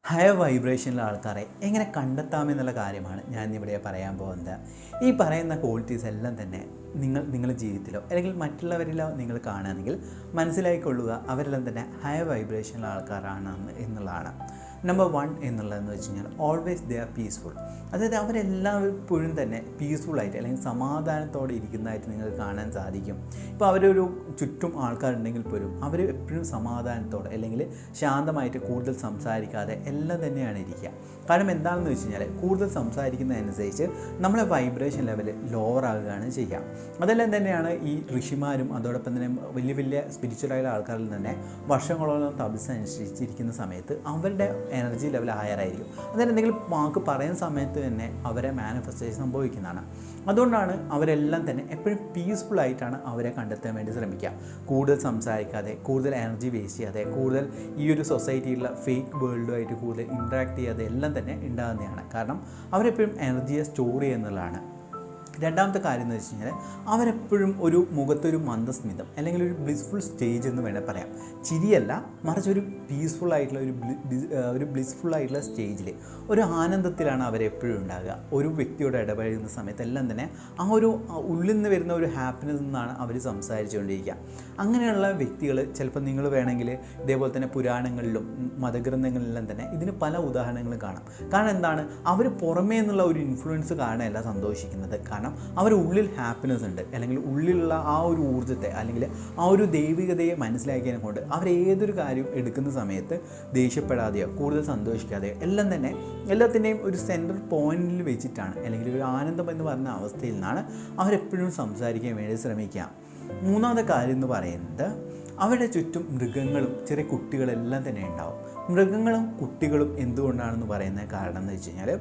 Higher വൈബ്രേഷനിലെ ആൾക്കാരെ എങ്ങനെ കണ്ടെത്താമെന്നുള്ള കാര്യമാണ് ഞാൻ ഇവിടെ പറയാൻ പോകുന്നത്. ഈ പറയുന്ന ക്വാളിറ്റീസ് എല്ലാം തന്നെ നിങ്ങളുടെ ജീവിതത്തിലോ അല്ലെങ്കിൽ മറ്റുള്ളവരിലോ നിങ്ങൾ കാണുകയാണെങ്കിൽ മനസ്സിലാക്കിക്കൊള്ളുക, അവരെല്ലാം തന്നെ ഹയർ വൈബ്രേഷനിലെ ആൾക്കാരാണ് എന്നുള്ളതാണ്. നമ്പർ 1 എന്നുള്ളതെന്ന് വെച്ച് കഴിഞ്ഞാൽ ഓൾവേസ് ദേ ആർ പീസ്ഫുൾ. അതായത് അവരെല്ലായ്പ്പോഴും തന്നെ പീസ്ഫുള്ളായിട്ട് അല്ലെങ്കിൽ സമാധാനത്തോടെ ഇരിക്കുന്നതായിട്ട് നിങ്ങൾക്ക് കാണാൻ സാധിക്കും. ഇപ്പോൾ അവരൊരു ചുറ്റും ആൾക്കാരുണ്ടെങ്കിൽ പോലും അവർ എപ്പോഴും സമാധാനത്തോടെ അല്ലെങ്കിൽ ശാന്തമായിട്ട് കൂടുതൽ സംസാരിക്കാതെ എല്ലാം തന്നെയാണ് ഇരിക്കുക. കാരണം എന്താണെന്ന് വെച്ച് കഴിഞ്ഞാൽ കൂടുതൽ സംസാരിക്കുന്നതനുസരിച്ച് നമ്മളെ വൈബ്രേഷൻ ലെവൽ ലോവർ ആകുകയാണ് ചെയ്യുക. അതെല്ലാം തന്നെയാണ് ഈ ഋഷിമാരും അതോടൊപ്പം തന്നെ വലിയ വലിയ സ്പിരിച്വലായ ആൾക്കാരിൽ തന്നെ വർഷങ്ങളോളം തപസ് അനുഷ്ഠിച്ചിരിക്കുന്ന സമയത്ത് അവരുടെ എനർജി ലെവൽ ഹയർ ആയിരിക്കും. അതായത് എന്തെങ്കിലും വാക്ക് പറയുന്ന സമയത്ത് തന്നെ അവരെ മാനിഫെസ്റ്റേഷൻ സംഭവിക്കുന്നതാണ്. അതുകൊണ്ടാണ് അവരെല്ലാം തന്നെ എപ്പോഴും പീസ്ഫുൾ ആയിട്ടാണ് അവരെ കണ്ടെത്താൻ വേണ്ടി ശ്രമിക്കുക. കൂടുതൽ സംസാരിക്കാതെ, കൂടുതൽ എനർജി വേസ്റ്റ് ചെയ്യാതെ, കൂടുതൽ ഈ ഒരു സൊസൈറ്റിയിലുള്ള ഫേക്ക് വേൾഡുമായിട്ട് കൂടുതൽ ഇൻട്രാക്ട് ചെയ്യാതെ എല്ലാം തന്നെ ഉണ്ടാകുന്നതാണ്. കാരണം അവരെപ്പോഴും എനർജിയെ സ്റ്റോർ ചെയ്യുന്നതാണ്. രണ്ടാമത്തെ കാര്യം എന്ന് വെച്ച് കഴിഞ്ഞാൽ അവരെപ്പോഴും ഒരു മുഖത്തൊരു മന്ദസ്മിതം അല്ലെങ്കിൽ ഒരു ബ്ലിസ്ഫുൾ സ്റ്റേജ് എന്ന് വേണേൽ പറയാം. ചിരിയല്ല, മറിച്ച് ഒരു പീസ്ഫുൾ ആയിട്ടുള്ള ഒരു ബ്ലിസ്ഫുൾ ആയിട്ടുള്ള സ്റ്റേജിൽ ഒരു ആനന്ദത്തിലാണ് അവരെപ്പോഴും ഉണ്ടാകുക. ഒരു വ്യക്തിയോട് ഇടപഴകുന്ന സമയത്ത് എല്ലാം തന്നെ ആ ഒരു ഉള്ളിൽ നിന്ന് വരുന്ന ഒരു ഹാപ്പിനെസ് നിന്നാണ് അവർ സംസാരിച്ചുകൊണ്ടിരിക്കുക. അങ്ങനെയുള്ള വ്യക്തികൾ ചിലപ്പോൾ നിങ്ങൾ വേണമെങ്കിൽ ഇതേപോലെ തന്നെ പുരാണങ്ങളിലും മതഗ്രന്ഥങ്ങളിലെല്ലാം തന്നെ ഇതിന് പല ഉദാഹരണങ്ങളും കാണാം. കാരണം എന്താണ്, അവർ പുറമേ നിന്നുള്ള ഒരു ഇൻഫ്ലുവൻസ് കാരണമല്ല സന്തോഷിക്കുന്നത്. കാരണം അവരുടെ ഉള്ളിൽ ഹാപ്പിനെസ് ഉണ്ട്, അല്ലെങ്കിൽ ഉള്ളിലുള്ള ആ ഒരു ഊർജ്ജത്തെ അല്ലെങ്കിൽ ആ ഒരു ദൈവികതയെ മനസ്സിലാക്കിയതിനെ കൊണ്ട് അവരേതൊരു കാര്യം എടുക്കുന്ന സമയത്ത് ദേഷ്യപ്പെടാതെയോ കൂടുതൽ സന്തോഷിക്കാതെയോ എല്ലാം തന്നെ എല്ലാത്തിൻ്റെയും ഒരു സെൻട്രൽ പോയിന്റിൽ വെച്ചിട്ടാണ്, അല്ലെങ്കിൽ ഒരു ആനന്ദം എന്ന് പറഞ്ഞ അവസ്ഥയിൽ നിന്നാണ് അവരെപ്പോഴും സംസാരിക്കാൻ വേണ്ടി ശ്രമിക്കുക. മൂന്നാമത്തെ കാര്യം എന്ന് പറയുന്നത് അവരുടെ ചുറ്റും മൃഗങ്ങളും ചെറിയ കുട്ടികളെല്ലാം തന്നെ ഉണ്ടാവും. മൃഗങ്ങളും കുട്ടികളും എന്തുകൊണ്ടാണെന്ന് പറയുന്ന കാരണം എന്ന് വെച്ച് കഴിഞ്ഞാൽ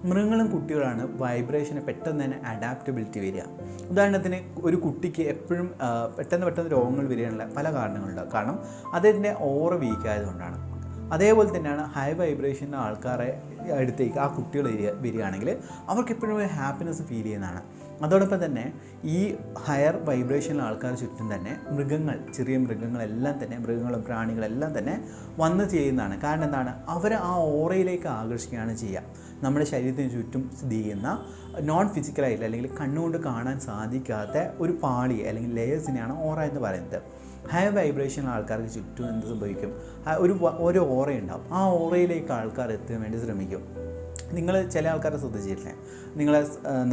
മൃഗങ്ങളും കുട്ടികളാണ് വൈബ്രേഷന് പെട്ടെന്ന് തന്നെ അഡാപ്റ്റബിലിറ്റി വരിക. ഉദാഹരണത്തിന് ഒരു കുട്ടിക്ക് എപ്പോഴും പെട്ടെന്ന് രോഗങ്ങൾ വരികയുള്ള പല കാരണങ്ങളുണ്ടാകും. കാരണം അതിൻ്റെ ഓറ വീക്കായതുകൊണ്ടാണ്. അതേപോലെ തന്നെയാണ് ഹൈ വൈബ്രേഷൻ്റെ ആൾക്കാരെ അടുത്തേക്ക് ആ കുട്ടികൾ വരികയാണെങ്കിൽ അവർക്ക് എപ്പോഴും ഒരു ഹാപ്പിനെസ് ഫീൽ ചെയ്യുന്നതാണ്. അതോടൊപ്പം തന്നെ ഈ ഹയർ വൈബ്രേഷനിലെ ആൾക്കാർ ചുറ്റും തന്നെ മൃഗങ്ങൾ, ചെറിയ മൃഗങ്ങളെല്ലാം തന്നെ, മൃഗങ്ങളും പ്രാണികളെല്ലാം തന്നെ വന്ന് ചെയ്യുന്നതാണ്. കാരണം എന്താണ്, അവർ ആ ഓറയിലേക്ക് ആകർഷിക്കുകയാണ് ചെയ്യുക. നമ്മുടെ ശരീരത്തിന് ചുറ്റും സ്ഥിതി ചെയ്യുന്ന നോൺ ഫിസിക്കലായിട്ട് അല്ലെങ്കിൽ കണ്ണുകൊണ്ട് കാണാൻ സാധിക്കാത്ത ഒരു പാളി അല്ലെങ്കിൽ ലെയേഴ്സിനെയാണ് ഓറ എന്ന് പറയുന്നത്. ഹൈ വൈബ്രേഷൻ ആൾക്കാർക്ക് ചുറ്റും എന്ത് സംഭവിക്കും, ഒരു ഓറ ഉണ്ടാവും. ആ ഓറയിലേക്ക് ആൾക്കാർ എത്താൻ വേണ്ടി ശ്രമിക്കും. നിങ്ങൾ ചില ആൾക്കാരെ ശ്രദ്ധിച്ചിട്ടില്ലേ, നിങ്ങളെ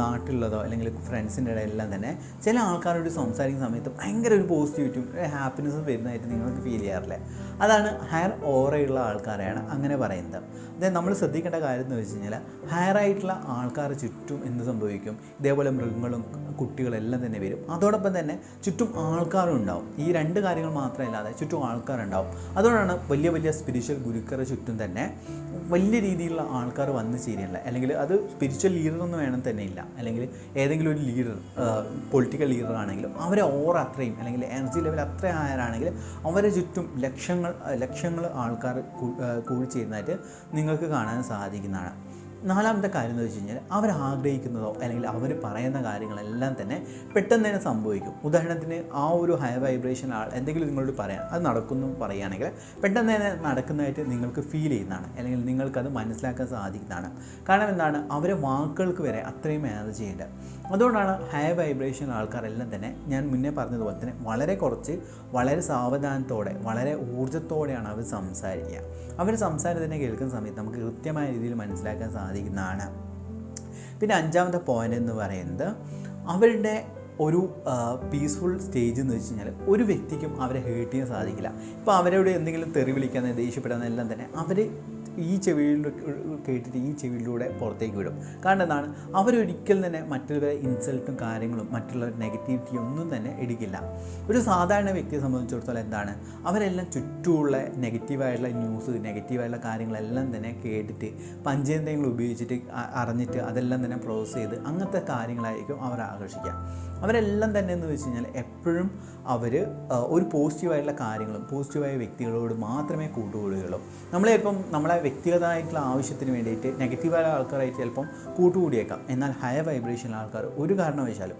നാട്ടിലുള്ളതോ അല്ലെങ്കിൽ ഫ്രണ്ട്സിൻ്റെ ഇടയിലെല്ലാം തന്നെ ചില ആൾക്കാരോട് സംസാരിക്കുന്ന സമയത്ത് ഭയങ്കര ഒരു പോസിറ്റിവിറ്റിയും ഹാപ്പിനെസ്സും വരുന്നതായിട്ട് നിങ്ങൾക്ക് ഫീൽ ചെയ്യാറില്ലേ? അതാണ് ഹയർ ഓറയുള്ള ആൾക്കാരെയാണ് അങ്ങനെ പറയുന്നത്. അതായത് നമ്മൾ ശ്രദ്ധിക്കേണ്ട കാര്യം എന്ന് വെച്ച് കഴിഞ്ഞാൽ ഹയർ ആയിട്ടുള്ള ആൾക്കാർ ചുറ്റും എന്ത് സംഭവിക്കും, ഇതേപോലെ മൃഗങ്ങളും കുട്ടികളെല്ലാം തന്നെ വരും. അതോടൊപ്പം തന്നെ ചുറ്റും ആൾക്കാരും ഉണ്ടാവും. ഈ രണ്ട് കാര്യങ്ങൾ മാത്രമല്ലാതെ ചുറ്റും ആൾക്കാരുണ്ടാവും. അതുകൊണ്ടാണ് വലിയ വലിയ സ്പിരിച്വൽ ഗുരുക്കറെ ചുറ്റും തന്നെ വലിയ രീതിയിലുള്ള ആൾക്കാർ വന്ന് ചേരുന്നില്ല. അല്ലെങ്കിൽ അത് സ്പിരിച്വൽ ലീഡറൊന്നും വേണം തന്നെ ഇല്ല, അല്ലെങ്കിൽ ഏതെങ്കിലും ഒരു ലീഡർ, പൊളിറ്റിക്കൽ ലീഡർ ആണെങ്കിലും അവരെ ഓർ അത്രയും അല്ലെങ്കിൽ എനർജി ലെവൽ അത്ര ആയാലാണെങ്കിൽ അവരെ ചുറ്റും ലക്ഷങ്ങൾ ആൾക്കാർ കൂടിച്ചേരുന്നതായിട്ട് നിങ്ങൾക്ക് കാണാൻ സാധിക്കുന്നതാണ്. നാലാമത്തെ കാര്യം എന്ന് വെച്ച് കഴിഞ്ഞാൽ അവർ ആഗ്രഹിക്കുന്നതോ അല്ലെങ്കിൽ അവർ പറയുന്ന കാര്യങ്ങളെല്ലാം തന്നെ പെട്ടെന്ന് തന്നെ സംഭവിക്കും. ഉദാഹരണത്തിന് ആ ഒരു ഹൈ വൈബ്രേഷൻ ആൾ എന്തെങ്കിലും നിങ്ങളോട് പറയാൻ അത് നടക്കുന്നു പറയുകയാണെങ്കിൽ പെട്ടെന്ന് തന്നെ നടക്കുന്നതായിട്ട് നിങ്ങൾക്ക് ഫീൽ ചെയ്യുന്നതാണ്, അല്ലെങ്കിൽ നിങ്ങൾക്കത് മനസ്സിലാക്കാൻ സാധിക്കുന്നതാണ്. കാരണം എന്താണ്, അവരെ വാക്കുകൾക്ക് വരെ അത്രയും എനർജി ഉണ്ട്. അതുകൊണ്ടാണ് ഹൈ വൈബ്രേഷൻ ആൾക്കാരെല്ലാം തന്നെ ഞാൻ മുന്നേ പറഞ്ഞതുപോലെ തന്നെ വളരെ സാവധാനത്തോടെ വളരെ ഊർജ്ജത്തോടെയാണ് അവർ സംസാരിക്കുക. അവർ സംസാരത്തിനെ കേൾക്കുന്ന സമയത്ത് നമുക്ക് കൃത്യമായ രീതിയിൽ മനസ്സിലാക്കാൻ സാധിക്കുന്നതാണ്. പിന്നെ അഞ്ചാമത്തെ പോയിൻ്റ് എന്ന് പറയുന്നത് അവരുടെ ഒരു പീസ്ഫുൾ സ്റ്റേജ് എന്ന് വെച്ച് കഴിഞ്ഞാൽ ഒരു വ്യക്തിക്കും അവരെ ഹേർട്ട് ചെയ്യാൻ സാധിക്കില്ല. ഇപ്പോൾ അവരോട് എന്തെങ്കിലും തെറി വിളിക്കാൻ ദേഷ്യപ്പെടാനെല്ലാം തന്നെ അവർ ഈ ചെവിയിൽ കേട്ടിട്ട് ഈ ചെവിയിലൂടെ പുറത്തേക്ക് വിടും. കാരണം എന്താണ്, അവരൊരിക്കലും തന്നെ മറ്റുള്ളവരെ ഇൻസൾട്ടും കാര്യങ്ങളും മറ്റുള്ളവർ നെഗറ്റിവിറ്റി ഒന്നും തന്നെ എടുക്കില്ല. ഒരു സാധാരണ വ്യക്തിയെ സംബന്ധിച്ചിടത്തോളം എന്താണ്, അവരെല്ലാം ചുറ്റുമുള്ള നെഗറ്റീവായിട്ടുള്ള ന്യൂസ്, നെഗറ്റീവായിട്ടുള്ള കാര്യങ്ങളെല്ലാം തന്നെ കേട്ടിട്ട് പഞ്ചേന്ദ്രിയങ്ങൾ ഉപയോഗിച്ചിട്ട് അറിഞ്ഞിട്ട് അതെല്ലാം തന്നെ പ്രോസസ്സ് ചെയ്ത് അങ്ങനത്തെ കാര്യങ്ങളായിരിക്കും അവർ ആകർഷിക്കുക. അവരെല്ലാം തന്നെ എന്ന് വെച്ച് കഴിഞ്ഞാൽ എപ്പോഴും അവർ ഒരു പോസിറ്റീവായിട്ടുള്ള കാര്യങ്ങളും പോസിറ്റീവായ വ്യക്തികളോട് മാത്രമേ കൂട്ടുകൂടുകയുള്ളൂ. നമ്മളിപ്പം നമ്മളെ വ്യക്തിഗതമായിട്ടുള്ള ആവശ്യത്തിന് വേണ്ടിയിട്ട് നെഗറ്റീവായ ആൾക്കാരായിട്ട് ചിലപ്പം കൂട്ടുകൂടിയേക്കാം. എന്നാൽ ഹയർ വൈബ്രേഷനുള്ള ആൾക്കാർ ഒരു കാരണവശാലും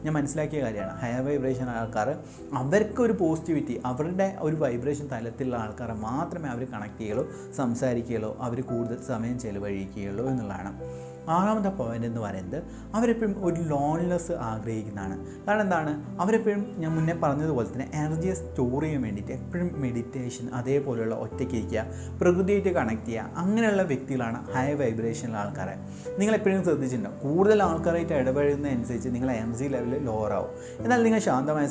ഞാൻ മനസ്സിലാക്കിയ കാര്യമാണ്, ഹയർ വൈബ്രേഷൻ ആൾക്കാർ അവർക്കൊരു പോസിറ്റിവിറ്റി, അവരുടെ ഒരു വൈബ്രേഷൻ തലത്തിലുള്ള ആൾക്കാരെ മാത്രമേ അവർ കണക്ട് ചെയ്യുകയുള്ളൂ, സംസാരിക്കുകയുള്ളൂ, അവർ കൂടുതൽ സമയം ചെലവഴിക്കുകയുള്ളൂ എന്നുള്ളതാണ്. ആറാമത്തെ പോയിൻ്റ് എന്ന് പറയുന്നത് അവരെപ്പോഴും ഒരു ലോൺലെസ് ആഗ്രഹിക്കുന്നതാണ്. കാരണം എന്താണ്, അവരെപ്പോഴും ഞാൻ മുന്നേ പറഞ്ഞതുപോലെ തന്നെ എനർജിയെ സ്റ്റോർ ചെയ്യാൻ വേണ്ടിയിട്ട് എപ്പോഴും മെഡിറ്റേഷൻ, അതേപോലെയുള്ള ഒറ്റയ്ക്കിരിക്കുക, പ്രകൃതിയായിട്ട് കണക്ട് ചെയ്യുക, അങ്ങനെയുള്ള വ്യക്തികളാണ് ഹൈ വൈബ്രേഷനുള്ള ആൾക്കാരെ. നിങ്ങളെപ്പോഴും ശ്രദ്ധിച്ചിട്ടുണ്ടോ, കൂടുതൽ ആൾക്കാരായിട്ട് ഇടപഴകുന്നതനുസരിച്ച് നിങ്ങളുടെ എനർജി ലെവൽ ലോവർ ആവും. എന്നാൽ നിങ്ങൾ ശാന്തമായ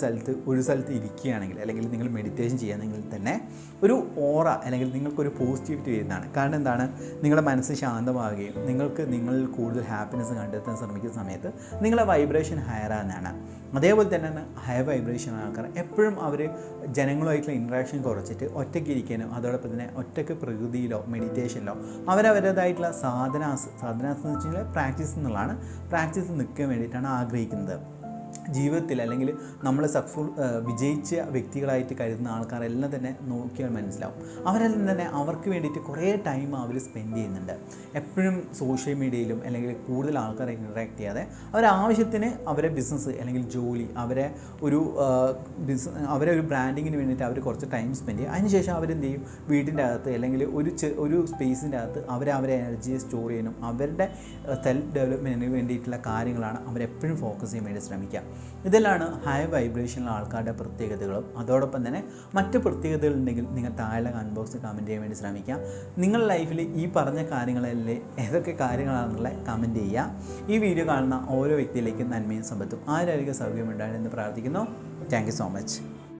ഒരു സ്ഥലത്ത് ഇരിക്കുകയാണെങ്കിൽ, അല്ലെങ്കിൽ നിങ്ങൾ മെഡിറ്റേഷൻ ചെയ്യുകയാണെങ്കിൽ തന്നെ ഒരു ഓറ അല്ലെങ്കിൽ നിങ്ങൾക്കൊരു പോസിറ്റിവിറ്റി വരുന്നതാണ്. കാരണം എന്താണ്, നിങ്ങളുടെ മനസ്സ് ശാന്തമാവുകയും നിങ്ങൾ കൂടുതൽ ഹാപ്പിനെസ് കണ്ടെത്താൻ ശ്രമിക്കുന്ന സമയത്ത് നിങ്ങളെ വൈബ്രേഷൻ ഹയർ ആകുന്നതാണ്. അതേപോലെ തന്നെയാണ് ഹയർ വൈബ്രേഷൻ ആൾക്കാർ എപ്പോഴും അവർ ജനങ്ങളുമായിട്ടുള്ള ഇൻട്രാക്ഷൻ കുറച്ചിട്ട് ഒറ്റയ്ക്ക് ഇരിക്കാനും അതോടൊപ്പം തന്നെ ഒറ്റയ്ക്ക് പ്രകൃതിയിലോ മെഡിറ്റേഷനിലോ അവരവരുടേതായിട്ടുള്ള സാധനാസ് എന്ന് വെച്ച് കഴിഞ്ഞാൽ പ്രാക്ടീസ് എന്നുള്ളതാണ്, പ്രാക്ടീസ് നിൽക്കാൻ വേണ്ടിയിട്ടാണ് ആഗ്രഹിക്കുന്നത്. ജീവിതത്തിൽ അല്ലെങ്കിൽ നമ്മൾ വിജയിച്ച വ്യക്തികളായിട്ട് കരുതുന്ന ആൾക്കാരെല്ലാം തന്നെ നോക്കിയാൽ മനസ്സിലാവും, അവരെല്ലാം തന്നെ അവർക്ക് വേണ്ടിയിട്ട് കുറേ ടൈം അവർ സ്പെൻഡ് ചെയ്യുന്നുണ്ട്. എപ്പോഴും സോഷ്യൽ മീഡിയയിലും അല്ലെങ്കിൽ കൂടുതൽ ആൾക്കാരെ ഇൻട്രാക്ട് ചെയ്യാതെ അവരാവശ്യത്തിന് അവരെ ബിസിനസ് അല്ലെങ്കിൽ ജോലി, അവരെ ഒരു ബ്രാൻഡിങ്ങിന് വേണ്ടിയിട്ട് അവർ കുറച്ച് ടൈം സ്പെൻഡ് ചെയ്യും. അതിനുശേഷം അവരെന്ത് ചെയ്യും, വീട്ടിൻ്റെ അകത്ത് അല്ലെങ്കിൽ ഒരു സ്പേസിൻ്റെ അകത്ത് അവരെ എനർജിയെ സ്റ്റോർ ചെയ്യാനും അവരുടെ സെൽഫ് ഡെവലപ്മെൻറ്റിന് വേണ്ടിയിട്ടുള്ള കാര്യങ്ങളാണ് അവരെപ്പോഴും ഫോക്കസ് ചെയ്യാൻ വേണ്ടി ശ്രമിക്കുക. ഇതെല്ലാം ഹൈ വൈബ്രേഷനുള്ള ആൾക്കാരുടെ പ്രത്യേകതകളും. അതോടൊപ്പം തന്നെ മറ്റ് പ്രത്യേകതകളുണ്ടെങ്കിൽ നിങ്ങൾ താഴെ കമൻറ്റ് ബോക്സിൽ കമൻറ്റ് ചെയ്യാൻ വേണ്ടി ശ്രമിക്കാം. നിങ്ങളുടെ ലൈഫിൽ ഈ പറഞ്ഞ കാര്യങ്ങളല്ലേ ഏതൊക്കെ കാര്യങ്ങളാണെന്നുള്ള കമൻറ്റ് ചെയ്യുക. ഈ വീഡിയോ കാണുന്ന ഓരോ വ്യക്തിയിലേക്കും നന്മയും സമ്പത്തും ആരോഗ്യ സൗകര്യം ഉണ്ടാകുമെന്ന് പ്രാർത്ഥിക്കുന്നു. Thank you so much.